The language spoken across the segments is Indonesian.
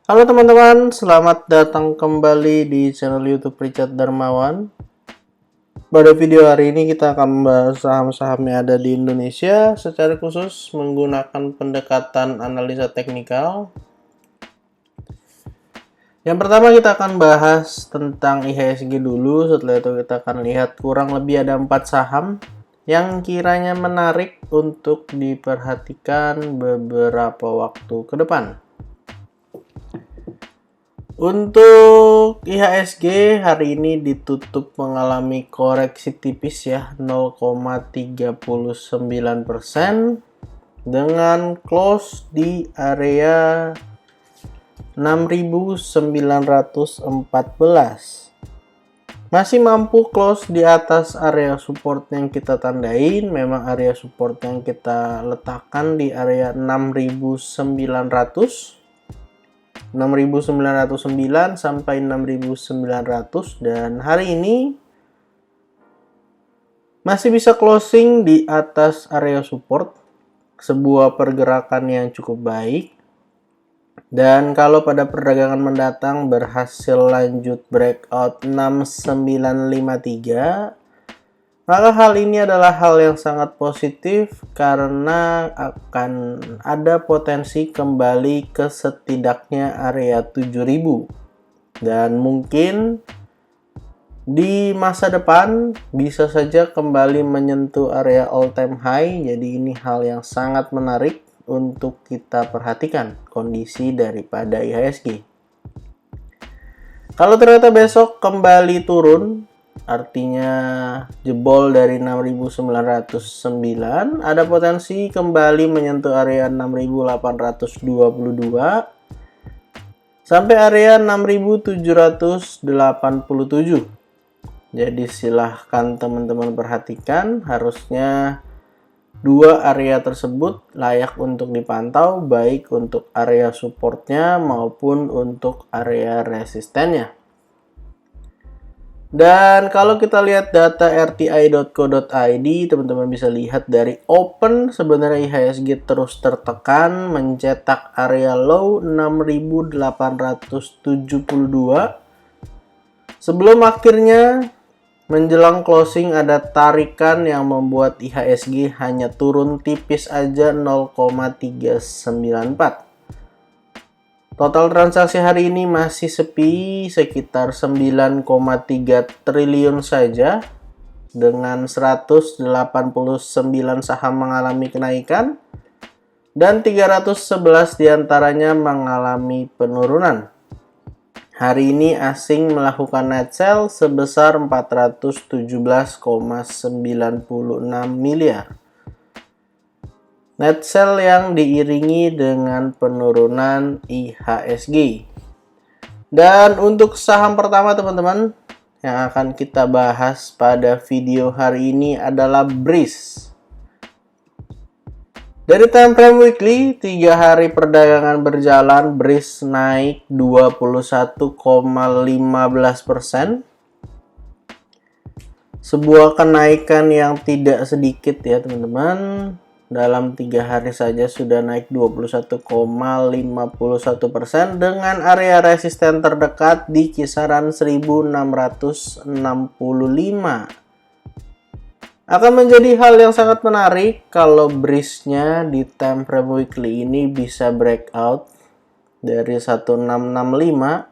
Halo teman-teman, selamat datang kembali di channel YouTube Richard Darmawan. Pada video hari ini kita akan membahas saham-saham yang ada di Indonesia secara khusus menggunakan pendekatan analisa teknikal. Yang pertama kita akan bahas tentang IHSG dulu, setelah itu kita akan lihat kurang lebih ada 4 saham yang kiranya menarik untuk diperhatikan beberapa waktu ke depan. Untuk IHSG hari ini ditutup mengalami koreksi tipis ya 0,39% dengan close di area 6.914. Masih mampu close di atas area support yang kita tandain. Memang area support yang kita letakkan di area 6.900 6.909 sampai 6.900, dan hari ini masih bisa closing di atas area support, sebuah pergerakan yang cukup baik. Dan kalau pada perdagangan mendatang berhasil lanjut breakout 6953, maka hal ini adalah hal yang sangat positif karena akan ada potensi kembali ke setidaknya area 7000. Dan mungkin di masa depan bisa saja kembali menyentuh area all time high. Jadi ini hal yang sangat menarik untuk kita perhatikan kondisi daripada IHSG. Kalau ternyata besok kembali turun, artinya jebol dari 6.909, ada potensi kembali menyentuh area 6.822 sampai area 6.787. Jadi silahkan teman-teman perhatikan, harusnya dua area tersebut layak untuk dipantau, baik untuk area supportnya maupun untuk area resistennya. Dan kalau kita lihat data rti.co.id, teman-teman bisa lihat dari open sebenarnya IHSG terus tertekan mencetak area low 6.872. Sebelum akhirnya menjelang closing ada tarikan yang membuat IHSG hanya turun tipis aja 0,394. Total transaksi hari ini masih sepi, sekitar 9,3 triliun saja, dengan 189 saham mengalami kenaikan dan 311 diantaranya mengalami penurunan. Hari ini asing melakukan net sell sebesar 417,96 miliar. Net sell yang diiringi dengan penurunan IHSG. Dan untuk saham pertama teman-teman yang akan kita bahas pada video hari ini adalah BRIS. Dari time frame weekly, 3 hari perdagangan berjalan, BRIS naik 21,15%. Sebuah kenaikan yang tidak sedikit ya teman-teman. Dalam 3 hari saja sudah naik 21,51% dengan area resisten terdekat di kisaran 1665. Akan menjadi hal yang sangat menarik kalau BRIS-nya di time frame weekly ini bisa breakout dari 1665,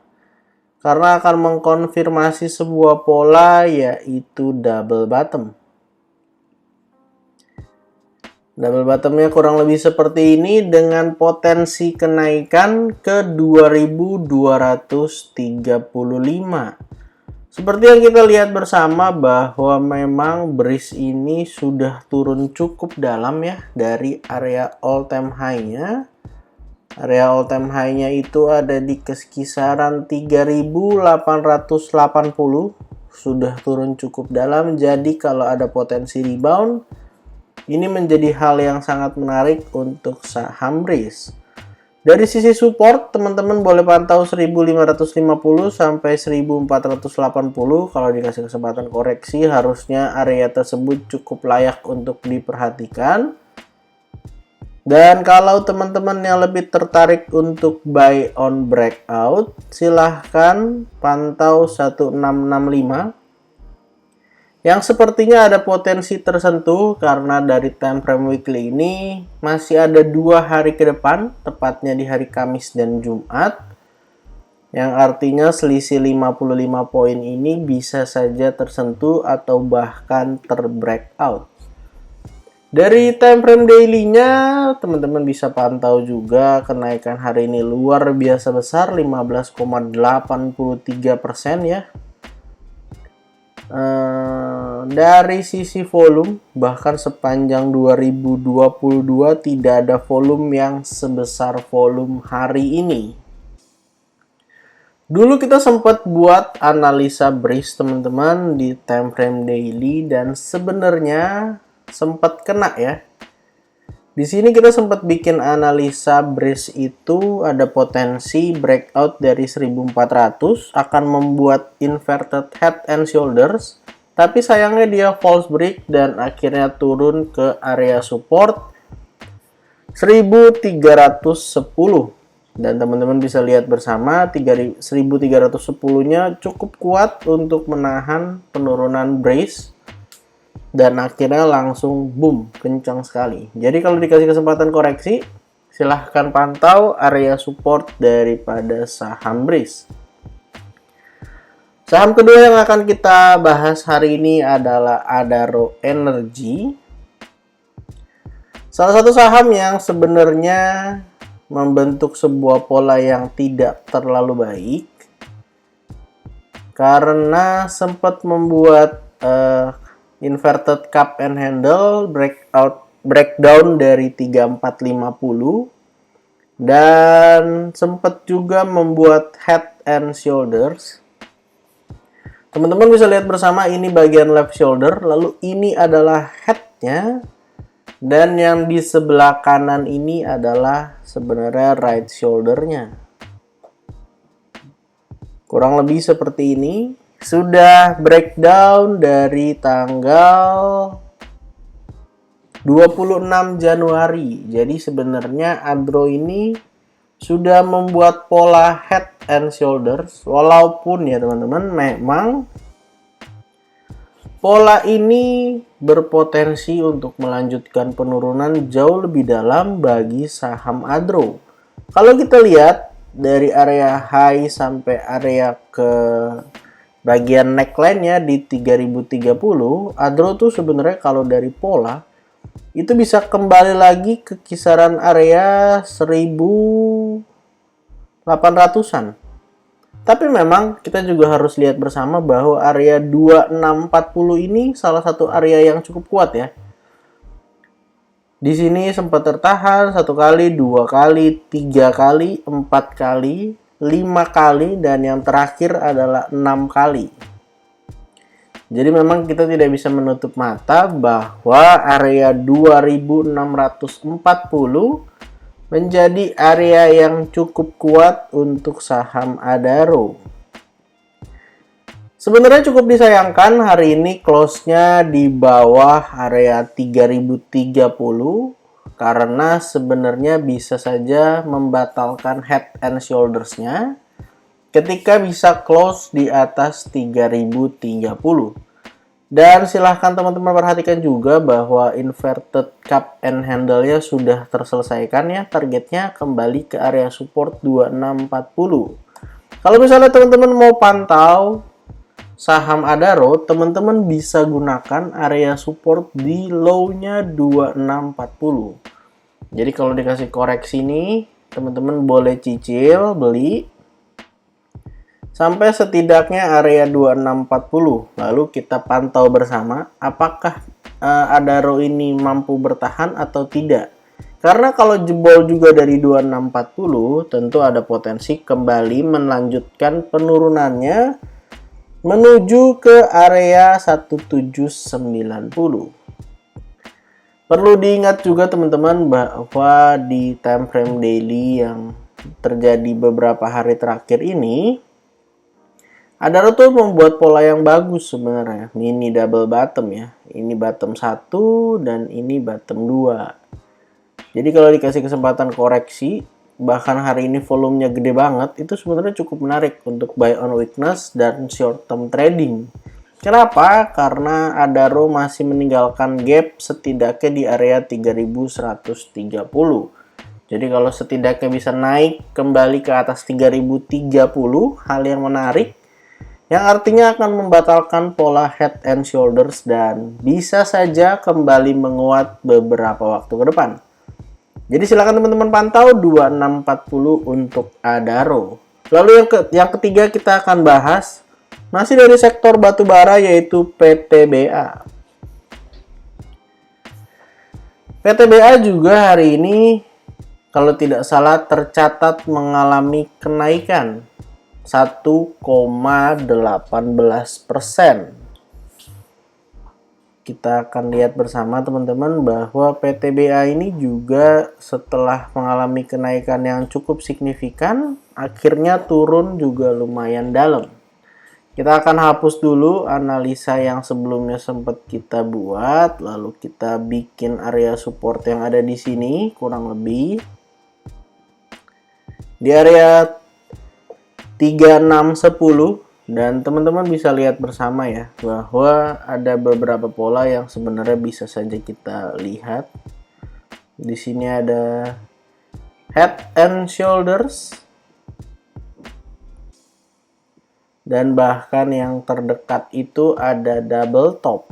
karena akan mengkonfirmasi sebuah pola, yaitu double bottom. Double bottomnya kurang lebih seperti ini dengan potensi kenaikan ke 2235. Seperti yang kita lihat bersama bahwa memang BRIS ini sudah turun cukup dalam ya dari area all time high-nya. Area all time high-nya itu ada di kisaran 3880, sudah turun cukup dalam. Jadi kalau ada potensi rebound, ini menjadi hal yang sangat menarik untuk saham BRIS. Dari sisi support, teman-teman boleh pantau 1550 sampai 1480. Kalau dikasih kesempatan koreksi, harusnya area tersebut cukup layak untuk diperhatikan. Dan kalau teman-teman yang lebih tertarik untuk buy on breakout, silahkan pantau 1665 yang sepertinya ada potensi tersentuh karena dari time frame weekly ini masih ada 2 hari ke depan, tepatnya di hari Kamis dan Jumat, yang artinya selisih 55 poin ini bisa saja tersentuh atau bahkan terbreakout. Dari time frame daily-nya, teman-teman bisa pantau juga kenaikan hari ini luar biasa besar, 15,83% ya. Dari sisi volume, bahkan sepanjang 2022 tidak ada volume yang sebesar volume hari ini. Dulu kita sempat buat analisa breeze teman-teman di time frame daily dan sebenarnya sempat kena ya. Di sini kita sempat bikin analisa breeze itu ada potensi breakout dari 1400 akan membuat inverted head and shoulders, tapi sayangnya dia false break dan akhirnya turun ke area support 1310. Dan teman-teman bisa lihat bersama 1310-nya cukup kuat untuk menahan penurunan breeze. Dan akhirnya langsung boom, kencang sekali. Jadi kalau dikasih kesempatan koreksi, silahkan pantau area support daripada saham breeze. Saham kedua yang akan kita bahas hari ini adalah Adaro Energy. Salah satu saham yang sebenarnya membentuk sebuah pola yang tidak terlalu baik karena sempat membuat inverted cup and handle breakdown dari 3450 dan sempat juga membuat head and shoulders. Teman-teman bisa lihat bersama ini bagian left shoulder, lalu ini adalah headnya, dan yang di sebelah kanan ini adalah sebenarnya right shouldernya. Kurang lebih seperti ini. Sudah breakdown dari tanggal 26 Januari. Jadi sebenarnya Adro ini sudah membuat pola head and shoulders, walaupun ya teman-teman memang pola ini berpotensi untuk melanjutkan penurunan jauh lebih dalam bagi saham Adro. Kalau kita lihat dari area high sampai area ke bagian neckline-nya di 3030, Adro tuh sebenarnya kalau dari pola itu bisa kembali lagi ke kisaran area 1800-an. Tapi memang kita juga harus lihat bersama bahwa area 2640 ini salah satu area yang cukup kuat ya. Di sini sempat tertahan 1 kali, 2 kali, 3 kali, 4 kali, 5 kali, dan yang terakhir adalah 6 kali. Jadi memang kita tidak bisa menutup mata bahwa area 2640 menjadi area yang cukup kuat untuk saham Adaro. Sebenarnya cukup disayangkan hari ini close-nya di bawah area 3030 karena sebenarnya bisa saja membatalkan head and shoulders-nya ketika bisa close di atas 3030. Dan silahkan teman-teman perhatikan juga bahwa inverted cup and handle-nya sudah terselesaikan ya, targetnya kembali ke area support 2640. Kalau misalnya teman-teman mau pantau saham Adaro, teman-teman bisa gunakan area support di low-nya 2640. Jadi kalau dikasih koreksi nih, teman-teman boleh cicil beli sampai setidaknya area 2640. Lalu kita pantau bersama apakah Adaro ini mampu bertahan atau tidak. Karena kalau jebol juga dari 2640, tentu ada potensi kembali melanjutkan penurunannya menuju ke area 1790. Perlu diingat juga teman-teman bahwa di time frame daily yang terjadi beberapa hari terakhir ini, Adaro tuh membuat pola yang bagus sebenarnya, mini double bottom ya. Ini bottom 1 dan ini bottom 2. Jadi kalau dikasih kesempatan koreksi, bahkan hari ini volumenya gede banget, itu sebenarnya cukup menarik untuk buy on weakness dan short term trading. Kenapa? Karena Adaro masih meninggalkan gap setidaknya di area 3130. Jadi kalau setidaknya bisa naik kembali ke atas 3030, hal yang menarik, yang artinya akan membatalkan pola head and shoulders dan bisa saja kembali menguat beberapa waktu ke depan. Jadi silakan teman-teman pantau 2640 untuk Adaro. Lalu yang ketiga kita akan bahas masih dari sektor batubara, yaitu PTBA. PTBA juga hari ini kalau tidak salah tercatat mengalami kenaikan 1,18%. Kita akan lihat bersama teman-teman bahwa PTBA ini juga setelah mengalami kenaikan yang cukup signifikan, akhirnya turun juga lumayan dalam. Kita akan hapus dulu analisa yang sebelumnya sempat kita buat, lalu kita bikin area support yang ada di sini kurang lebih di area 3610. Dan teman-teman bisa lihat bersama ya, bahwa ada beberapa pola yang sebenarnya bisa saja kita lihat. Di sini ada head and shoulders. Dan bahkan yang terdekat itu ada double top.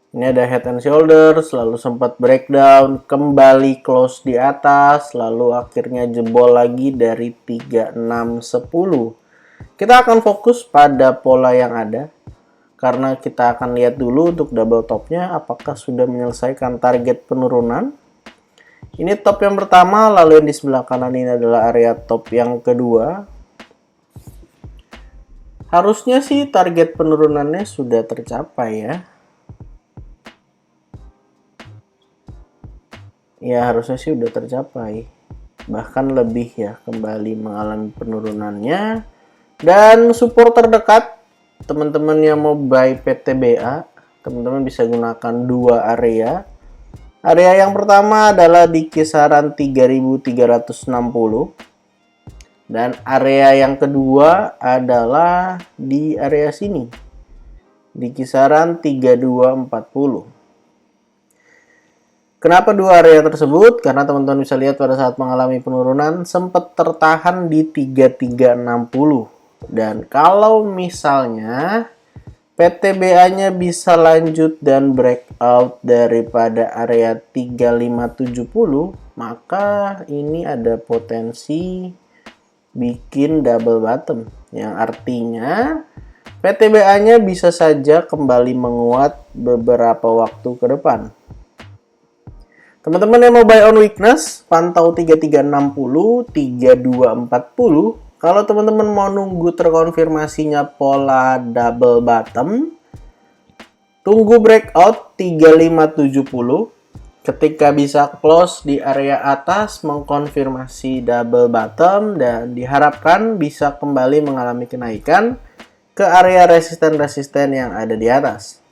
Ini ada head and shoulders, lalu sempat breakdown, kembali close di atas, lalu akhirnya jebol lagi dari 3610. Kita akan fokus pada pola yang ada, karena kita akan lihat dulu untuk double topnya apakah sudah menyelesaikan target penurunan. Ini top yang pertama, lalu yang di sebelah kanan ini adalah area top yang kedua. Harusnya sih target penurunannya sudah tercapai ya. Ya harusnya sih udah tercapai, bahkan lebih ya, kembali mengalami penurunannya. Dan support terdekat teman-teman yang mau buy PTBA, teman-teman bisa gunakan dua area. Area yang pertama adalah di kisaran 3360, dan area yang kedua adalah di area sini di kisaran 3240. Kenapa dua area tersebut? Karena teman-teman bisa lihat pada saat mengalami penurunan sempat tertahan di 3360. Dan kalau misalnya PTBA-nya bisa lanjut dan breakout daripada area 3570, maka ini ada potensi bikin double bottom. Yang artinya PTBA-nya bisa saja kembali menguat beberapa waktu ke depan. Teman-teman yang mau buy on weakness, pantau 3360, 3240. Kalau teman-teman mau nunggu terkonfirmasinya pola double bottom, tunggu breakout 3570. Ketika bisa close di area atas, mengkonfirmasi double bottom, dan diharapkan bisa kembali mengalami kenaikan ke area resisten-resisten yang ada di atas.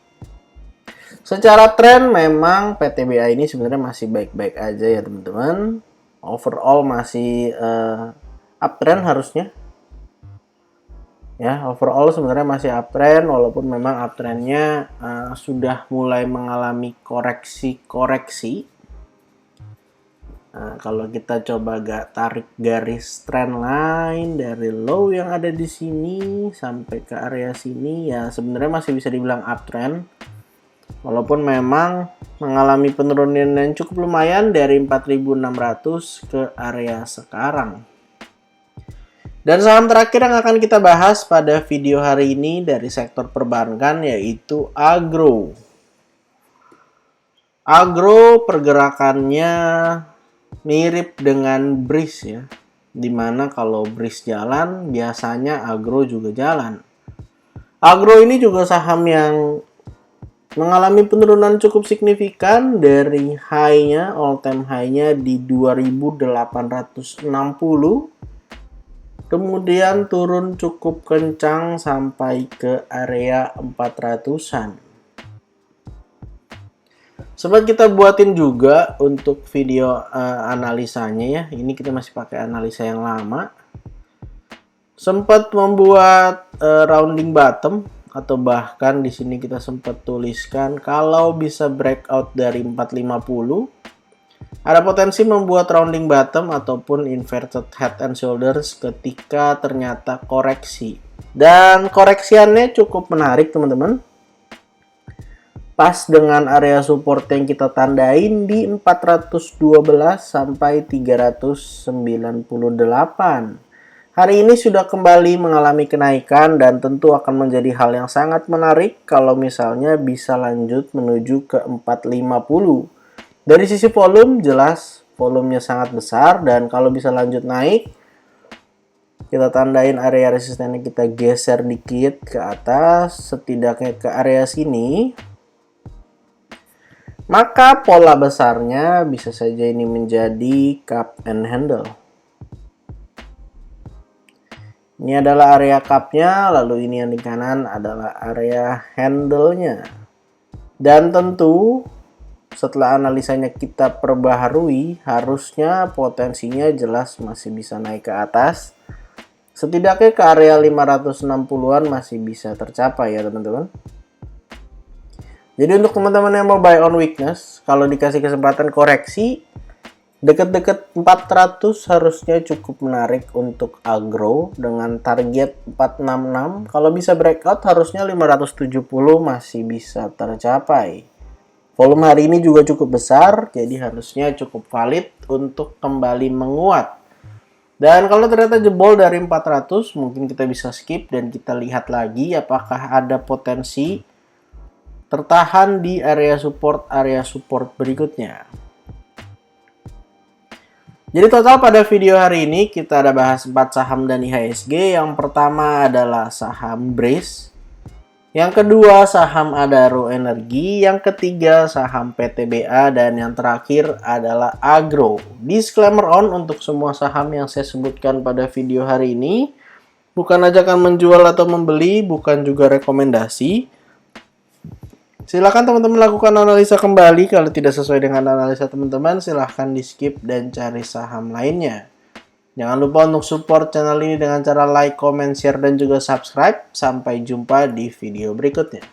Secara tren memang PTBA ini sebenarnya masih baik-baik aja ya teman-teman. Overall masih uptrend harusnya. Ya, overall sebenarnya masih uptrend, walaupun memang uptrendnya sudah mulai mengalami koreksi-koreksi. Nah, kalau kita coba tarik garis trend line dari low yang ada di sini sampai ke area sini, ya sebenarnya masih bisa dibilang uptrend. Walaupun memang mengalami penurunan yang cukup lumayan dari 4.600 ke area sekarang. Dan saham terakhir yang akan kita bahas pada video hari ini dari sektor perbankan yaitu Agro. Agro pergerakannya mirip dengan BRIS ya. Dimana kalau BRIS jalan, biasanya Agro juga jalan. Agro ini juga saham yang mengalami penurunan cukup signifikan dari high-nya, all time high-nya di 2860, kemudian turun cukup kencang sampai ke area 400-an. Sempat kita buatin juga untuk video analisanya ya. Ini kita masih pakai analisa yang lama. Sempat membuat rounding bottom, atau bahkan di sini kita sempat tuliskan kalau bisa breakout dari 450 ada potensi membuat rounding bottom ataupun inverted head and shoulders ketika ternyata koreksi. Dan koreksiannya cukup menarik teman-teman. Pas dengan area support yang kita tandain di 412 sampai 398. Hari ini sudah kembali mengalami kenaikan dan tentu akan menjadi hal yang sangat menarik kalau misalnya bisa lanjut menuju ke 450. Dari sisi volume jelas volumenya sangat besar dan kalau bisa lanjut naik, kita tandain area resistennya, kita geser dikit ke atas, setidaknya ke area sini. Maka pola besarnya bisa saja ini menjadi cup and handle. Ini adalah area cup-nya, lalu ini yang di kanan adalah area handle-nya. Dan tentu setelah analisanya kita perbaharui, harusnya potensinya jelas masih bisa naik ke atas. Setidaknya ke area 560-an masih bisa tercapai ya teman-teman. Jadi untuk teman-teman yang mau buy on weakness, kalau dikasih kesempatan koreksi, deket-deket 400 harusnya cukup menarik untuk agro dengan target 466. Kalau bisa breakout harusnya 570 masih bisa tercapai. Volume hari ini juga cukup besar, jadi harusnya cukup valid untuk kembali menguat. Dan kalau ternyata jebol dari 400, mungkin kita bisa skip dan kita lihat lagi apakah ada potensi tertahan di area support berikutnya. Jadi total pada video hari ini kita ada bahas 4 saham dan IHSG. Yang pertama adalah saham Breeze, yang kedua saham Adaro Energi, yang ketiga saham PTBA, dan yang terakhir adalah Agro. Disclaimer on untuk semua saham yang saya sebutkan pada video hari ini, bukan ajakan menjual atau membeli, bukan juga rekomendasi. Silakan teman-teman lakukan analisa kembali. Kalau tidak sesuai dengan analisa teman-teman, silahkan di skip dan cari saham lainnya. Jangan lupa untuk support channel ini dengan cara like, comment, share, dan juga subscribe. Sampai jumpa di video berikutnya.